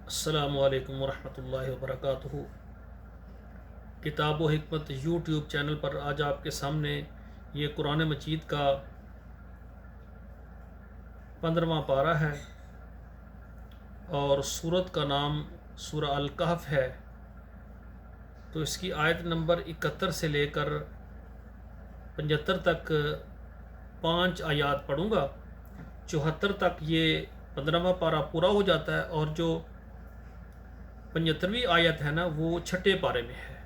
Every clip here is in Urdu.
السلام علیکم ورحمۃ اللہ وبرکاتہ۔ کتاب و حکمت یوٹیوب چینل پر آج آپ کے سامنے یہ قرآن مجید کا 15واں پارہ ہے اور سورت کا نام سورہ الکہف ہے۔ تو اس کی آیت نمبر 71 سے لے کر 75 تک 5 آیات پڑھوں گا۔ 74 تک یہ 15واں پارہ پورا ہو جاتا ہے اور جو 75ویں آیت ہے نا وہ چھٹے پارے میں ہے۔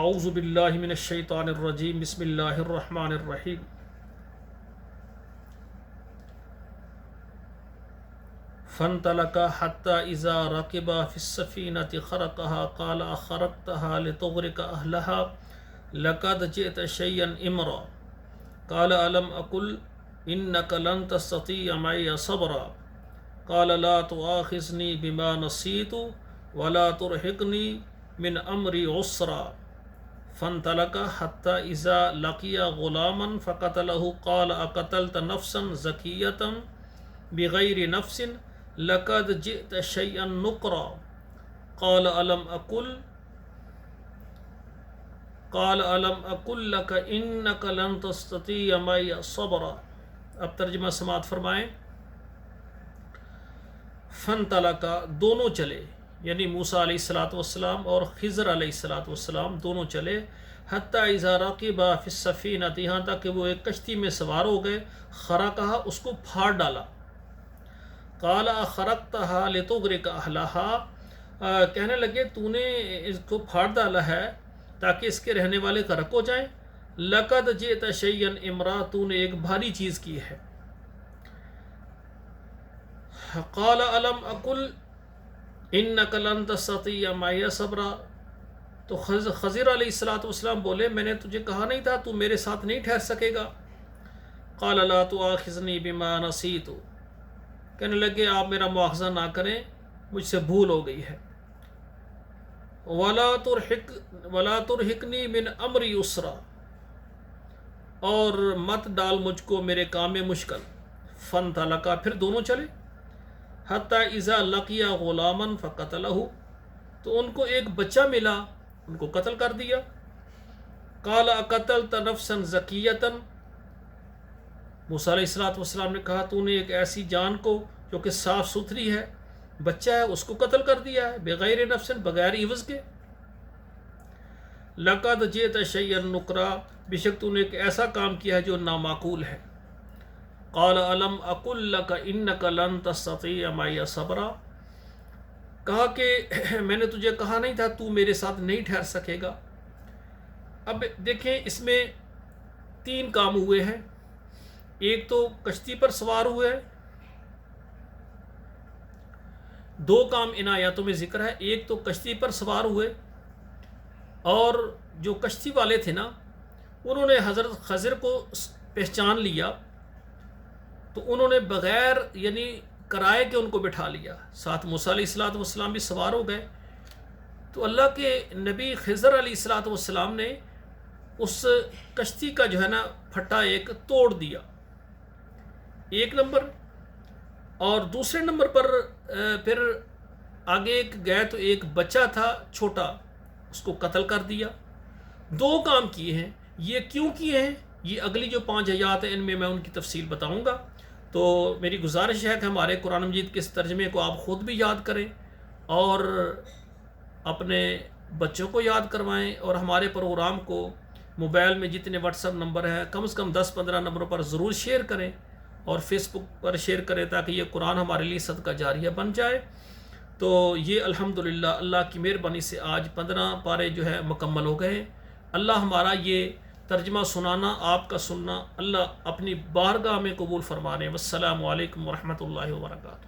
اعوذ باللہ من الشیطان الرجیم، بسم اللہ الرحمن الرحیم۔ فانطلقا حتی اذا رکبا فی السفینۃ خرقها قال اخرقتها لتغرق اہلها لقد جئت شیئا امرا قال الم اقل انک لن تستطیع معی صبرا قال لا تؤاخذنی بما نسیت ولا ترهقنی من امری عسرا فانطلقا حتی اذا لقیا غلاما فقتله قال اقتلت نفسا زکیۃ بغیر نفس لقد جئت شیئا نکرا قال الم اقل لک انک لن تستطیع معی صبرا۔ اب ترجمہ سماعت فرمائیں۔ فانطلقا دونوں چلے، یعنی موسیٰ علیہ السلام اور خضر علیہ السلام دونوں چلے، حتی اذا رکبا فی السفینۃ، یہاں تک کہ وہ ایک کشتی میں سوار ہو گئے، خرقہا اس کو پھاڑ ڈالا، قال اخرقتہا لتغرق اہلہا، کہنے لگے تو نے اس کو پھاڑ ڈالا ہے تاکہ اس کے رہنے والے غرق ہو جائیں، لقد جئت شیئا امرا، تو نے ایک بھاری چیز کی ہے، قال الم اقل انک لن تستطیع معی صبرا، تو خضر علیہ السلام بولے میں نے تجھے کہا نہیں تھا تو میرے ساتھ نہیں ٹھہر سکے گا، قال لا تؤاخذنی بما نسیت، کہنے لگے آپ میرا مواخذہ نہ کریں، مجھ سے بھول ہو گئی ہے، ولا ترهقنی من امری عسرا، اور مت ڈال مجھ کو میرے کام میں مشکل۔ فانطلقا پھر دونوں چلے، حتی اذا لقیا غلاما فقتلہ، تو ان کو ایک بچہ ملا، ان کو قتل کر دیا، قال اقتلت نفسا زکیۃ، موسیٰ علیہ السلام نے کہا تو نے ایک ایسی جان کو جو کہ صاف ستھری ہے، بچہ ہے، اس کو قتل کر دیا ہے بغیر نفس، بغیر عوض کے، لقد جئت شیئا نکرا، بے شک تو نے ایک ایسا کام کیا ہے جو نامعقول ہے، قال الم اقل لک انک لن تستطیع معی صبرا، کہا کہ میں نے تجھے کہا نہیں تھا تو میرے ساتھ نہیں ٹھہر سکے گا۔ اب دیکھیں اس میں 3 کام ہوئے ہیں، ایک تو کشتی پر سوار ہوئے، 2 کام ان آیاتوں میں ذکر ہے، ایک تو کشتی پر سوار ہوئے، اور جو کشتی والے تھے نا انہوں نے حضرت خضر کو پہچان لیا، تو انہوں نے بغیر یعنی کرائے کے ان کو بٹھا لیا، ساتھ موسیٰ علیہ السلام بھی سوار ہو گئے، تو اللہ کے نبی خضر علیہ السلام نے اس کشتی کا جو ہے نا پھٹا ایک توڑ دیا، ایک نمبر، اور دوسرے نمبر پر پھر آگے ایک گئے تو ایک بچہ تھا چھوٹا، اس کو قتل کر دیا۔ 2 کام کیے ہیں، یہ کیوں کیے ہیں یہ اگلی جو 5 آیات ہیں ان میں ان کی تفصیل بتاؤں گا۔ تو میری گزارش ہے کہ ہمارے قرآن مجید کے اس ترجمے کو آپ خود بھی یاد کریں اور اپنے بچوں کو یاد کروائیں، اور ہمارے پروگرام کو موبائل میں جتنے واٹس ایپ نمبر ہیں کم از کم 10-15 نمبروں پر ضرور شیئر کریں، اور فیس بک پر شیئر کریں تاکہ یہ قرآن ہمارے لیے صدقہ جاریہ بن جائے۔ تو یہ الحمدللہ اللہ کی مہربانی سے آج 15 پارے جو ہے مکمل ہو گئے ہیں۔ اللہ ہمارا یہ ترجمہ سنانا، آپ کا سننا، اللہ اپنی بارگاہ میں قبول فرمانے۔ والسلام علیکم ورحمۃ اللہ وبرکاتہ۔